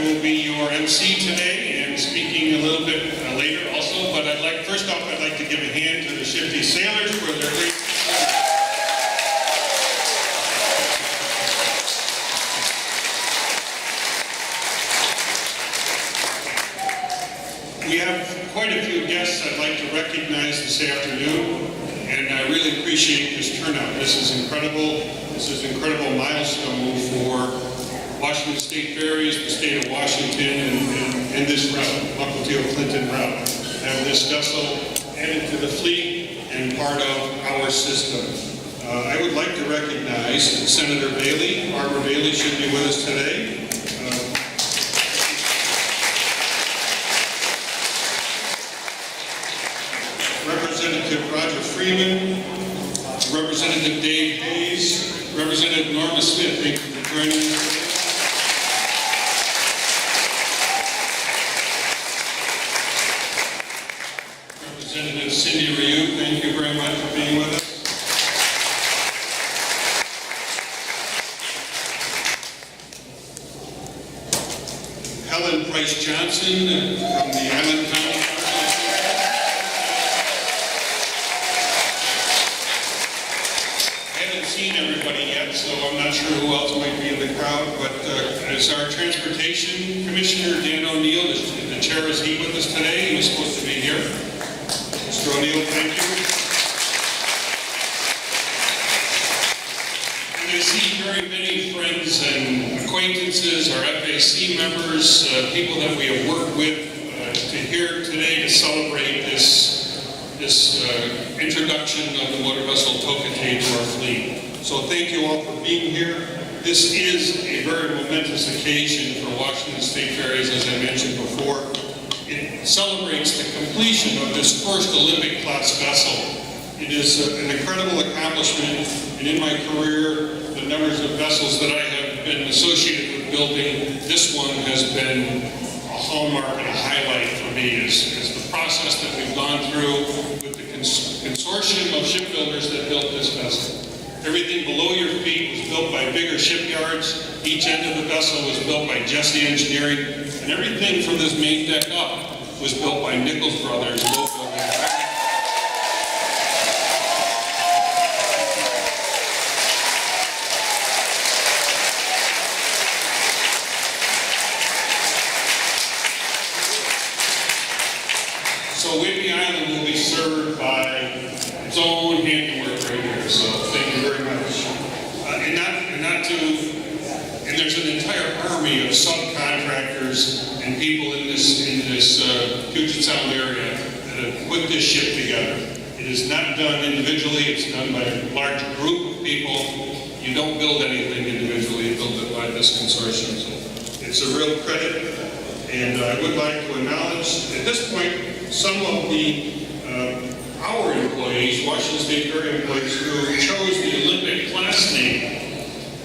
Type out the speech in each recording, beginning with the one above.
will be your MC today and speaking a little bit later also, but first off, I'd like to give a hand to the shifty sailors for their great... We have quite a few guests I'd like to recognize this afternoon, and I really appreciate this turnout. This is incredible. This is an incredible milestone for Washington State Ferries, the state of Washington, and this route, Mukilteo-Clinton route. Have this vessel added to the fleet and part of our system. I would like to recognize Senator Bailey. Barbara Bailey should be with us today. Representative Roger Freeman, Representative Dave Hayes, Representative Norma Smith, thank you for joining us today. Representative Cindy Ryu, thank you very much for being with us. Helen Price Johnson from the Island County. Seen everybody yet, so I'm not sure who else might be in the crowd, but as our Transportation Commissioner, Dan O'Neill, the chair, is he with us today? He was supposed to be here. Mr. O'Neill, thank you. And I see very many friends and acquaintances, our FAC members, people that we have worked with to here today to celebrate this introduction of the motor vessel Tokitae to our fleet. So thank you all for being here. This is a very momentous occasion for Washington State Ferries, as I mentioned before. It celebrates the completion of this first Olympic-class vessel. It is an incredible accomplishment, and in my career, the numbers of vessels that I have been associated with building, this one has been a hallmark and a highlight for me is the process that we've gone through with the consortium of shipbuilders that built this vessel. Everything below your feet was built by bigger shipyards. Each end of the vessel was built by Jesse Engineering, and everything from this main deck up was built by Nichols Brothers. So Whidbey Island will be served by its own handiwork right here, so thank you very much. And there's an entire army of subcontractors and people in this Puget Sound area that have put this ship together. It is not done individually, it's done by a large group of people. You don't build anything individually, you build it by this consortium. So it's a real credit, and I would like to acknowledge at this point some of our employees, Washington State Ferry employees, who chose the Olympic class name.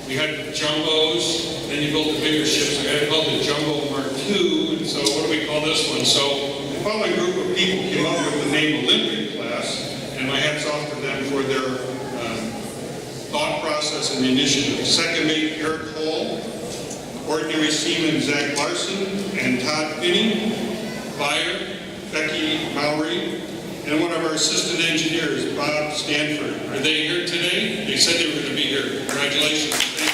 We had jumbos, then you built the bigger ships. I called it Jumbo Mark II, and so what do we call this one? So the following group of people came up with the name Olympic class, and my hat's off to them for their thought process and initiative. Second mate Eric Hall, Ordinary Seaman Zach Larson and Todd Finney, Buyer Becky Mowry, and one of our assistant engineers, Bob Stanford. Are they here today? They said they were going to be here. Congratulations. Thank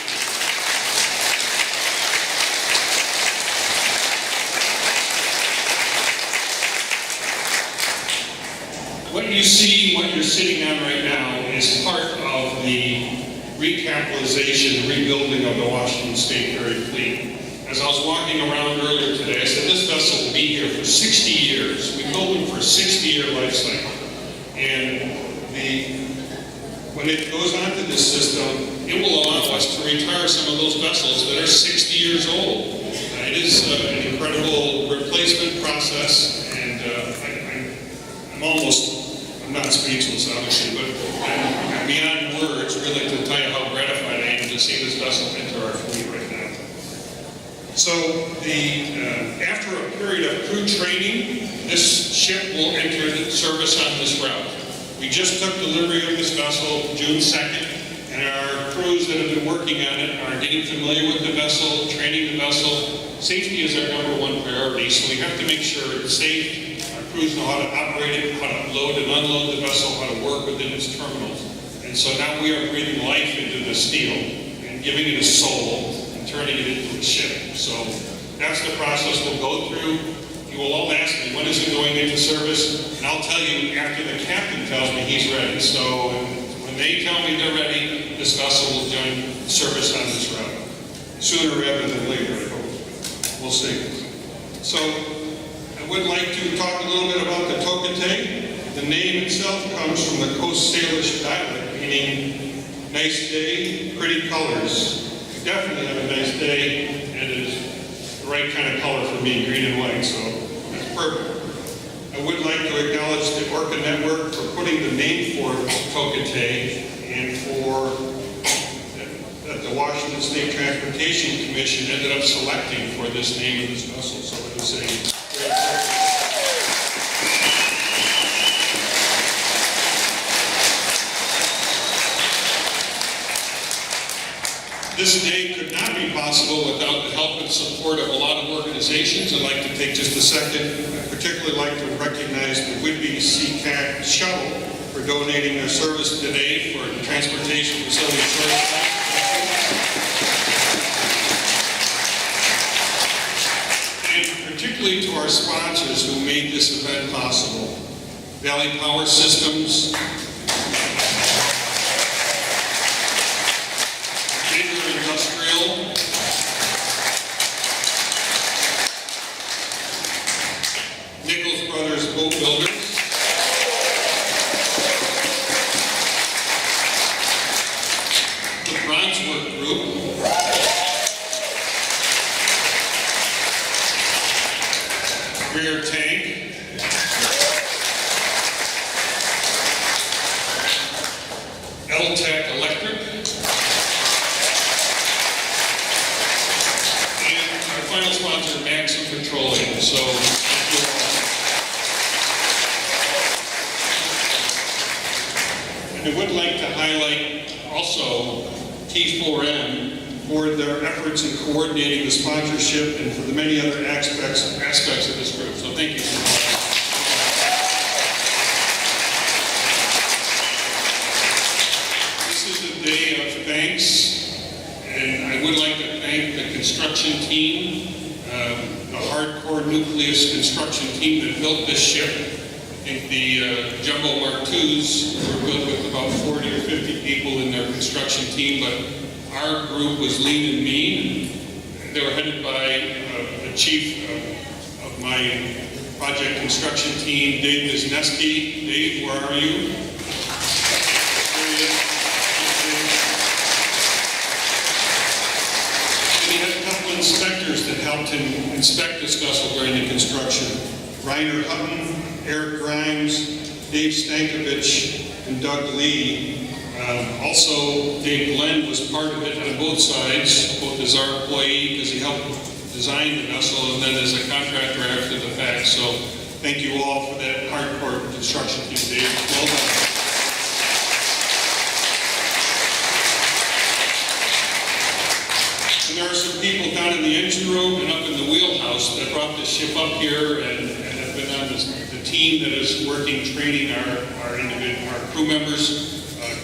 you. What you see, what you're sitting on right now, is part of the recapitalization, rebuilding of the Washington State Ferry fleet. As I was walking around earlier today, I said this vessel will be here for 60 years. We built them for a 60-year life cycle. And when it goes onto this system, it will allow us to retire some of those vessels that are 60 years old. It is an incredible replacement process, and I'm not speechless, obviously, but I'm beyond words really to tell you how gratified I am to see this vessel enter our fleet right now. So after a period of crew training, this ship will enter service on this route. We just took delivery of this vessel June 2nd, and our crew crews that have been working on it are getting familiar with the vessel, training the vessel. Safety is our #1 priority, so we have to make sure it's safe. Our crews know how to operate it, how to load and unload the vessel, how to work within its terminals. And so now we are breathing life into the steel and giving it a soul and turning it into a ship. So that's the process we'll go through. You will all ask me, when is it going into service? And I'll tell you after the captain tells me he's ready. So when they tell me they're ready, this vessel will join service on this route. Sooner rather than later, I hope. We'll see. So I would like to talk a little bit about the Tokitae. The name itself comes from the Coast Salish dialect, meaning nice day, pretty colors. We definitely have a nice day, and it is the right kind of color for me, green and white, so that's perfect. I would like to acknowledge the Orca Network for putting the name for Tokitae and for that the Washington State Transportation Commission ended up selecting for this name of this vessel, so it was a great effort. This day could not be possible without the help and support of a lot of organizations. I'd like to take just a second. I'd particularly like to recognize the Whidbey Seacat Shuttle for donating their service today for the transportation facility short. And particularly to our sponsors who made this event possible. Valley Power Systems, Nichols Brothers Boat Builders, the Bronzework Group, Rear Tank, LTAC Electric, and our final sponsor, Maxim Petroleum. So thank you all. I would like to highlight also T4M for their efforts in coordinating the sponsorship and for the many other aspects of this group. So thank you. This is a day of thanks, and I would like to thank the construction team, the hardcore nucleus construction team that built this ship. I think the Jumbo Mark IIs were built with about 40 or 50 people in their construction team, but our group was lean and mean. They were headed by the chief of my project construction team, Dave Wisniewski. Dave, where are you? There he is. And he had a couple of inspectors that helped him inspect this vessel during the construction. Reiner Hutton, Eric Grimes, Dave Stankovich, and Doug Lee. Also, Dave Glenn was part of it on both sides, both as our employee, because he helped design the vessel, and then as a contractor after the fact. So thank you all for that hardcore construction team, Dave. Well done. And there are some people down in the engine room and up in the wheelhouse that brought this ship up here and have been on the team that is working, training our crew members.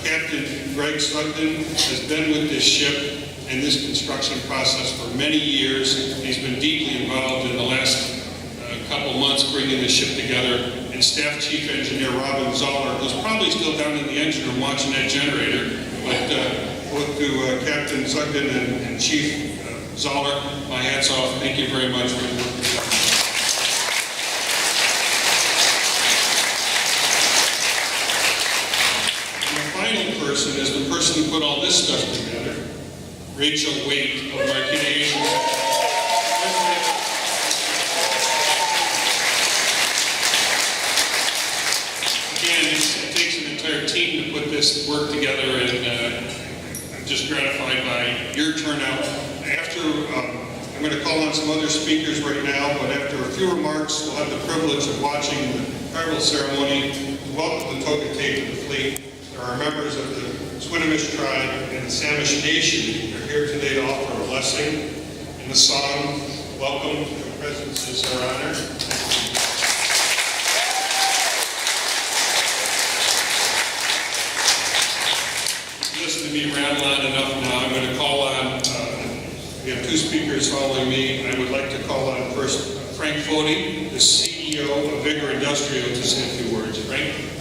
Captain Greg Sugden has been with this ship and this construction process for many years. He's been deeply involved in the last couple months bringing this ship together. And Staff Chief Engineer Robin Zoller, who's probably still down in the engine room watching that generator, but both to Captain Sugden and Chief Zoller, my hat's off. Thank you very much for your work. Person is the person who put all this stuff together, Rachel Waite of Marquette. Again, it takes an entire team to put this work together, and I'm just gratified by your turnout. I'm going to call on some other speakers right now, but after a few remarks, we'll have the privilege of watching the Tokitae Ceremony to welcome the Tokitae to the fleet. There are members of the Swinomish tribe, and the Samish Nation are here today to offer a blessing in the song, Welcome. Your presence is our honor. Listen to me rattle on enough now. I'm going to call on, we have two speakers following me. I would like to call on first Frank Foti, the CEO of Vigor Industrial, to say a few words. Frank?